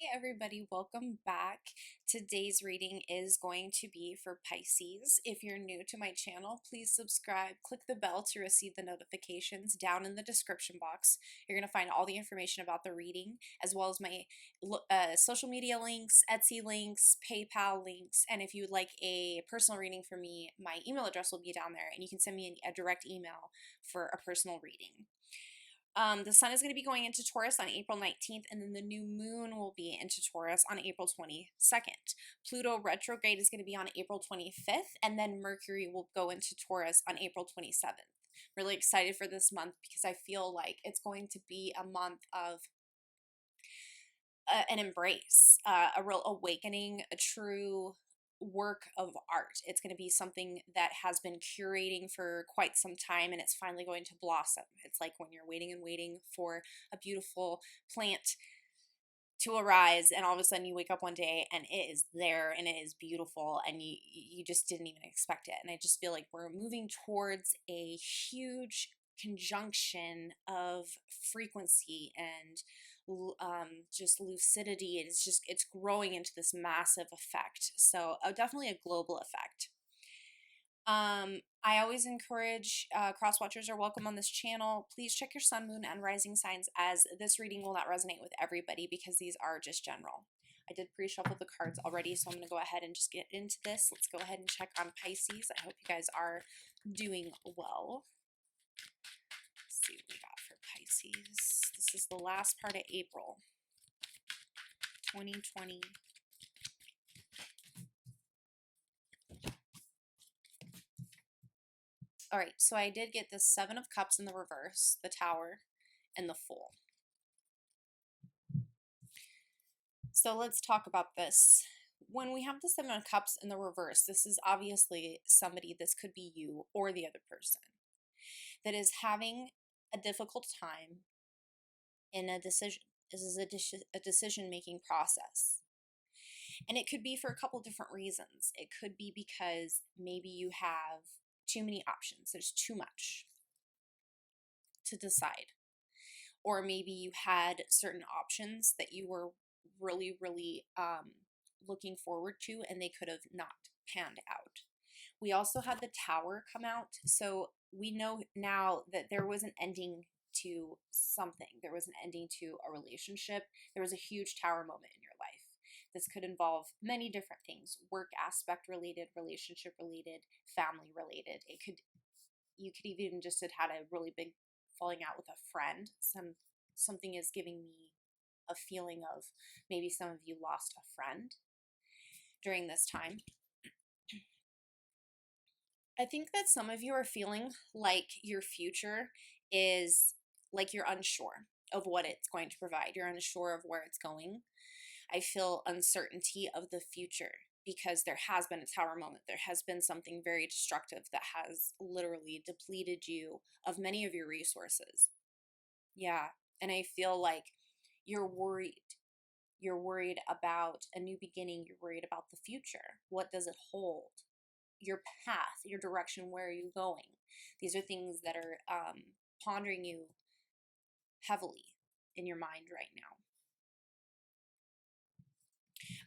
Hey everybody, welcome back. Today's reading is going to be for Pisces. If you're new to my channel, please subscribe, click the bell to receive the notifications. Down in the description box, you're going to find all the information about the reading, as well as my social media links, Etsy links, PayPal links, and if you would like a personal reading from me, my email address will be down there, and you can send me a direct email for a personal reading. The sun is going to be going into Taurus on April 19th, and then the new moon will be into Taurus on April 22nd. Pluto retrograde is going to be on April 25th, and then Mercury will go into Taurus on April 27th. Really excited for this month because I feel like it's going to be a month of an embrace, a real awakening, a true work of art. It's going to be something that has been curating for quite some time and it's finally going to blossom. It's like when you're waiting and waiting for a beautiful plant to arise and all of a sudden you wake up one day and it is there and it is beautiful and you just didn't even expect it. And I just feel like we're moving towards a huge conjunction of frequency and just lucidity. It's growing into this massive effect. So definitely a global effect. I always encourage cross watchers are welcome on this channel. Please check your sun, moon, and rising signs, as this reading will not resonate with everybody because these are just general. I did pre-shuffle the cards already, so I'm going to go ahead and just get into this. Let's go ahead and check on Pisces. I hope you guys are doing well. Let's see what we got for Pisces. This is the last part of April 2020. All right, so I did get the Seven of Cups in the reverse, the Tower, and the Fool. So let's talk about this. When we have the Seven of Cups in the reverse, this is obviously somebody, this could be you or the other person, that is having a difficult time in a decision. This is a decision-making process. And it could be for a couple different reasons. It could be because maybe you have too many options. There's too much to decide. Or maybe you had certain options that you were really looking forward to and they could have not panned out. We also had the Tower come out, so we know now that there was an ending to something. There was an ending to a relationship. There was a huge Tower moment in your life. This could involve many different things: work aspect related, relationship related, family related. You could even just have had a really big falling out with a friend. Something is giving me a feeling of maybe some of you lost a friend during this time. I think that some of you are feeling like your future is like you're unsure of what it's going to provide. You're unsure of where it's going. I feel uncertainty of the future because there has been a Tower moment. There has been something very destructive that has literally depleted you of many of your resources. Yeah, and I feel like you're worried. You're worried about a new beginning. You're worried about the future. What does it hold? Your path, your direction, where are you going? These are things that are pondering you heavily in your mind right now.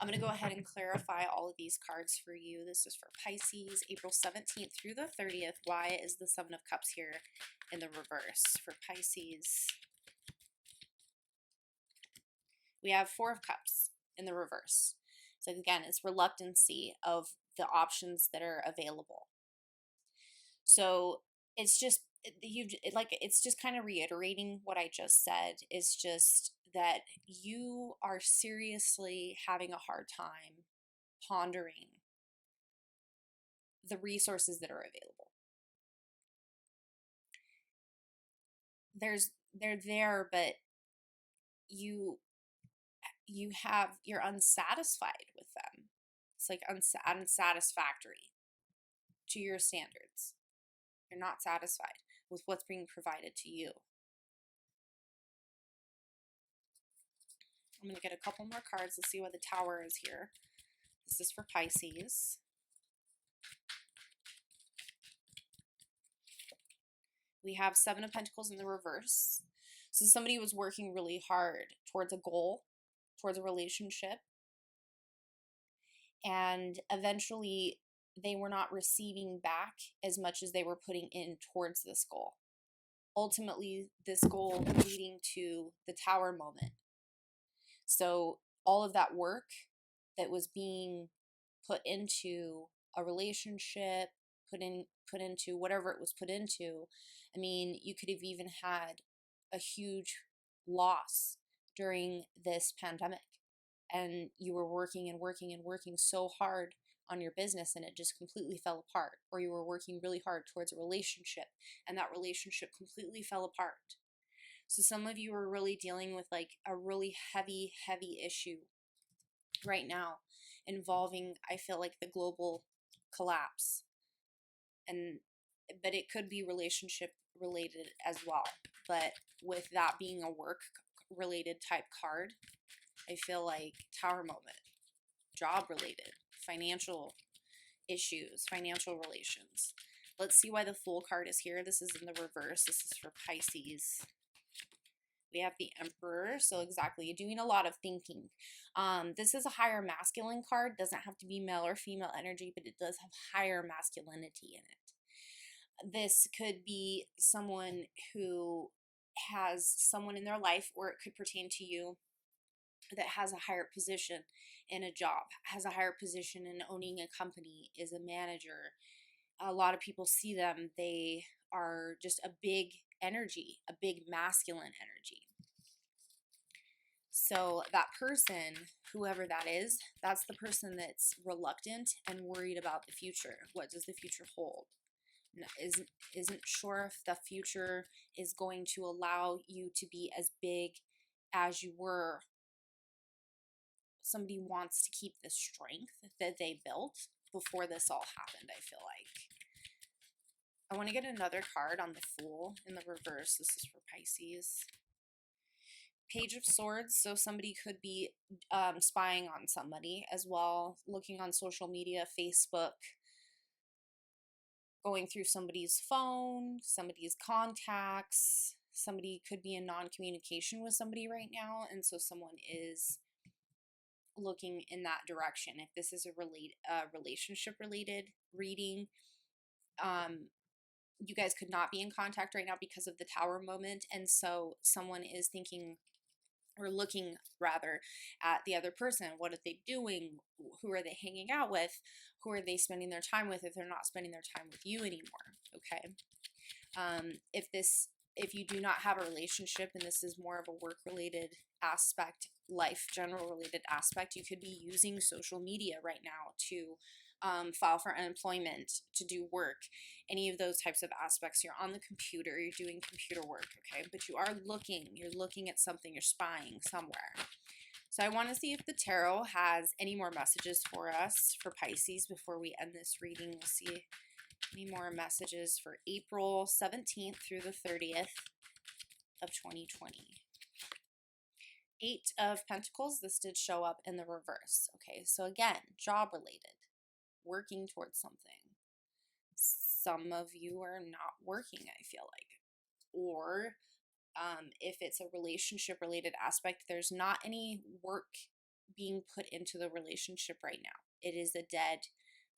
I'm going to go ahead and clarify all of these cards for you. This is for Pisces, April 17th through the 30th. Why is the Seven of Cups here in the reverse for Pisces? We have Four of Cups in the reverse. So again, it's reluctancy of the options that are available. So it's just it's just kind of reiterating what I just said. Is just that you are seriously having a hard time pondering the resources that are available. They're there, but you're unsatisfied with them. It's like unsatisfactory to your standards. You're not satisfied with what's being provided to you. I'm going to get a couple more cards. Let's see why the Tower is here. This is for Pisces. We have Seven of Pentacles in the reverse. So somebody was working really hard towards a goal, towards a relationship, and eventually they were not receiving back as much as they were putting in towards this goal. Ultimately, this goal leading to the Tower moment. So all of that work that was being put into a relationship, put into whatever it was put into, I mean, you could have even had a huge loss during this pandemic, and you were working and working and working so hard on your business and it just completely fell apart, or you were working really hard towards a relationship and that relationship completely fell apart. So some of you are really dealing with like a really heavy issue right now involving, I feel like, the global collapse. But it could be relationship related as well. But with that being a work related type card, I feel like Tower moment, job related, financial issues, financial relations. Let's see why the Fool card is here. This is in the reverse. This is for Pisces. We have the Emperor, so exactly, you're doing a lot of thinking. This is a higher masculine card. Doesn't have to be male or female energy, but it does have higher masculinity in it. This could be someone who has someone in their life, or it could pertain to you, that has a higher position in a job, has a higher position in owning a company, is a manager. A lot of people see them, they are just a big energy, a big masculine energy. So that person, whoever that is, that's the person that's reluctant and worried about the future. What does the future hold? Isn't sure if the future is going to allow you to be as big as you were. Somebody wants to keep the strength that they built before this all happened, I feel like. I want to get another card on the Fool in the reverse. This is for Pisces. Page of Swords. So somebody could be spying on somebody as well, looking on social media, Facebook, going through somebody's phone, somebody's contacts. Somebody could be in non-communication with somebody right now, and so someone is looking in that direction. If this is a relationship related reading, you guys could not be in contact right now because of the Tower moment, and so someone is thinking or looking rather at the other person. What are they doing? Who are they hanging out with? Who are they spending their time with if they're not spending their time with you anymore? Okay. If you do not have a relationship and this is more of a work related aspect, life general related aspect, you could be using social media right now to file for unemployment, to do work, any of those types of aspects. You're on the computer, you're doing computer work, okay? But you're looking at something, you're spying somewhere. So I want to see if the tarot has any more messages for us for Pisces before we end this reading. We'll see any more messages for April 17th through the 30th of 2020. Eight of Pentacles. This did show up in the reverse. Okay, so again, job related, working towards something. Some of you are not working, I feel like. Or if it's a relationship related aspect, there's not any work being put into the relationship right now. It is a dead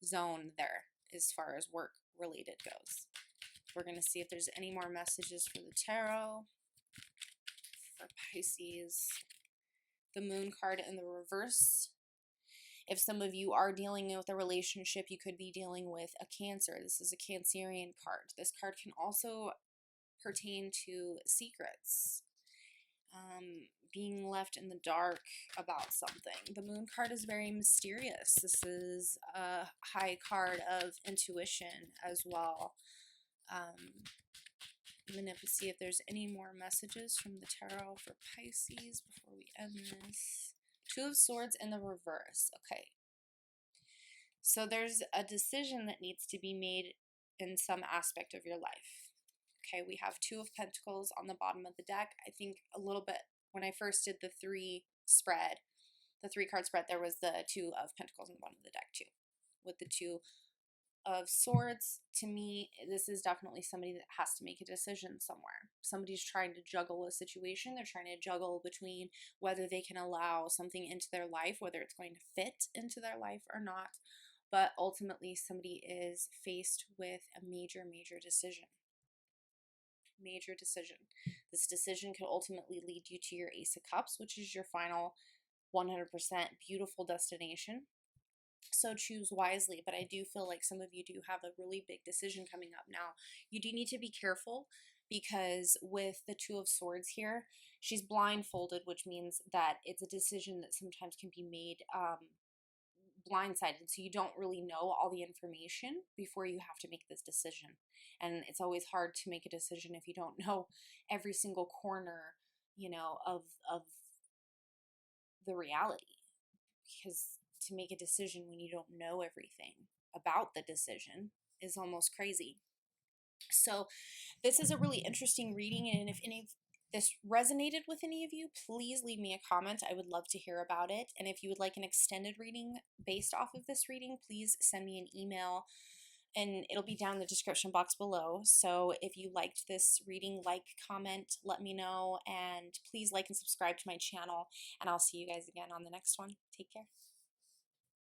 zone there as far as work related goes. We're going to see if there's any more messages for the tarot for Pisces. The Moon card in the reverse. If some of you are dealing with a relationship, you could be dealing with a Cancer. This is a Cancerian card. This card can also pertain to secrets, being left in the dark about something. The Moon card is very mysterious. This is a high card of intuition as well. I'm going to see if there's any more messages from the tarot for Pisces before we end this. Two of Swords in the reverse. Okay. So there's a decision that needs to be made in some aspect of your life. Okay, we have Two of Pentacles on the bottom of the deck. I think a little bit when I first did the three card spread, there was the Two of Pentacles on the bottom of the deck too, with the two of Swords, to me, this is definitely somebody that has to make a decision somewhere. Somebody's trying to juggle a situation. They're trying to juggle between whether they can allow something into their life, whether it's going to fit into their life or not. But ultimately, somebody is faced with a major, major decision. Major decision. This decision could ultimately lead you to your Ace of Cups, which is your final 100% beautiful destination. So choose wisely, but I do feel like some of you do have a really big decision coming up now. You do need to be careful because with the Two of Swords here, she's blindfolded, which means that it's a decision that sometimes can be made blindsided. So you don't really know all the information before you have to make this decision. And it's always hard to make a decision if you don't know every single corner, of the reality. Because to make a decision when you don't know everything about the decision is almost crazy. So this is a really interesting reading, and if any of this resonated with any of you, please leave me a comment. I would love to hear about it. And if you would like an extended reading based off of this reading, please send me an email, and it'll be down in the description box below. So if you liked this reading, comment, let me know, and please like and subscribe to my channel, and I'll see you guys again on the next one. Take care.